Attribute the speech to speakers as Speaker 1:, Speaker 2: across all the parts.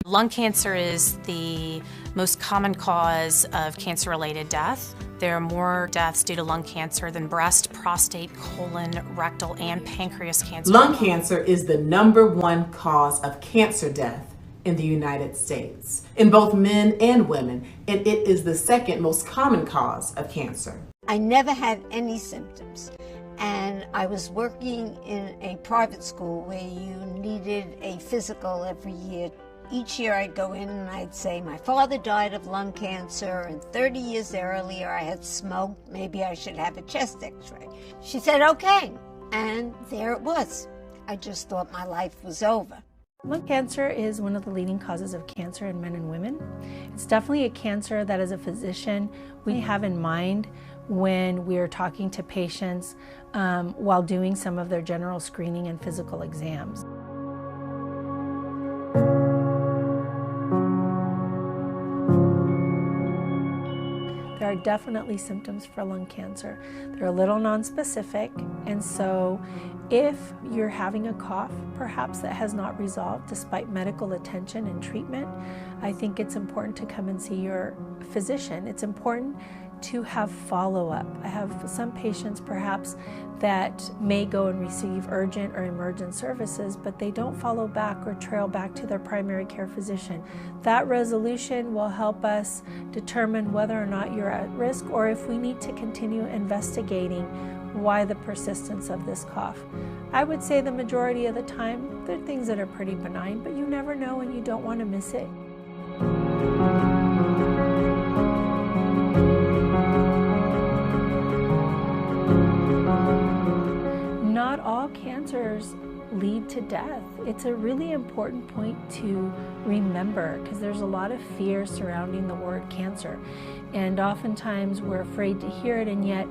Speaker 1: Lung cancer is the most common cause of cancer-related death. There are more deaths due to lung cancer than breast, prostate, colon, rectal, and pancreas cancer.
Speaker 2: Lung cancer is the #1 cause of cancer death in the United States, in both men and women, and it is the second most common cause of cancer.
Speaker 3: I never had any symptoms, and I was working in a private school where you needed a physical every year. Each year I'd go in and I'd say, my father died of lung cancer, and 30 years earlier I had smoked, maybe I should have a chest x-ray. She said, okay, and there it was. I just thought my life was over.
Speaker 4: Lung cancer is one of the leading causes of cancer in men and women. It's definitely a cancer that as a physician we have in mind when we're talking to patients while doing some of their general screening and physical exams. There are definitely symptoms for lung cancer. They're a little nonspecific, and so if you're having a cough, perhaps that has not resolved despite medical attention and treatment, I think it's important to come and see your physician. It's important to have follow-up. I have some patients perhaps that may go and receive urgent or emergent services, but they don't follow back or trail back to their primary care physician. That resolution will help us determine whether or not you're at risk or if we need to continue investigating why the persistence of this cough. I would say the majority of the time, they're things that are pretty benign, but you never know and you don't want to miss it. Not all cancers lead to death. It's a really important point to remember because there's a lot of fear surrounding the word cancer, and oftentimes we're afraid to hear it, and yet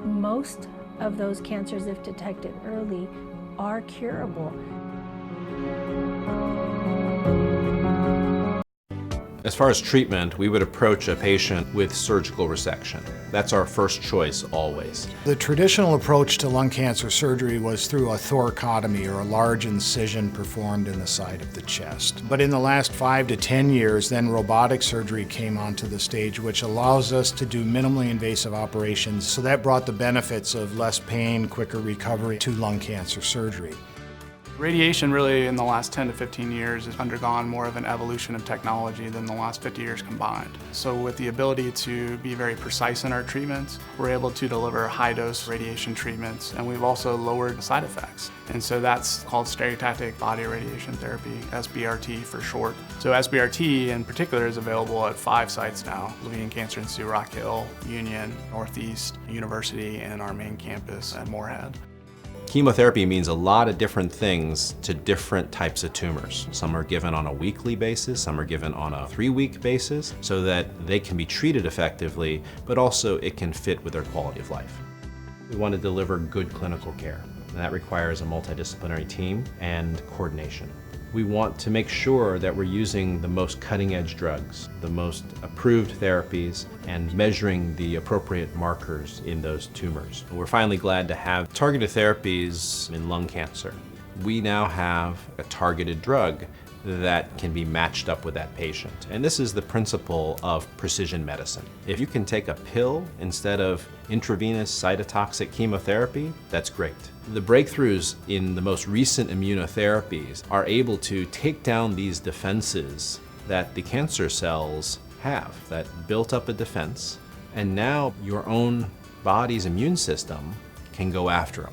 Speaker 4: most of those cancers, if detected early, are curable.
Speaker 5: As far as treatment, we would approach a patient with surgical resection. That's our first choice always.
Speaker 6: The traditional approach to lung cancer surgery was through a thoracotomy, or a large incision performed in the side of the chest. But in the last 5 to 10 years, then robotic surgery came onto the stage, which allows us to do minimally invasive operations. So that brought the benefits of less pain, quicker recovery to lung cancer surgery.
Speaker 7: Radiation really in the last 10 to 15 years has undergone more of an evolution of technology than the last 50 years combined. So with the ability to be very precise in our treatments, we're able to deliver high-dose radiation treatments, and we've also lowered side effects. And so that's called stereotactic body radiation therapy, SBRT for short. So SBRT in particular is available at 5 sites now: Levine Cancer Institute, Rock Hill, Union, Northeast University, and our main campus at Moorhead.
Speaker 5: Chemotherapy means a lot of different things to different types of tumors. Some are given on a weekly basis, some are given on a 3-week basis, so that they can be treated effectively, but also it can fit with their quality of life. We want to deliver good clinical care, and that requires a multidisciplinary team and coordination. We want to make sure that we're using the most cutting-edge drugs, the most approved therapies, and measuring the appropriate markers in those tumors. We're finally glad to have targeted therapies in lung cancer. We now have a targeted drug that can be matched up with that patient. And this is the principle of precision medicine. If you can take a pill instead of intravenous cytotoxic chemotherapy, that's great. The breakthroughs in the most recent immunotherapies are able to take down these defenses that the cancer cells have, that built up a defense, and now your own body's immune system can go after them.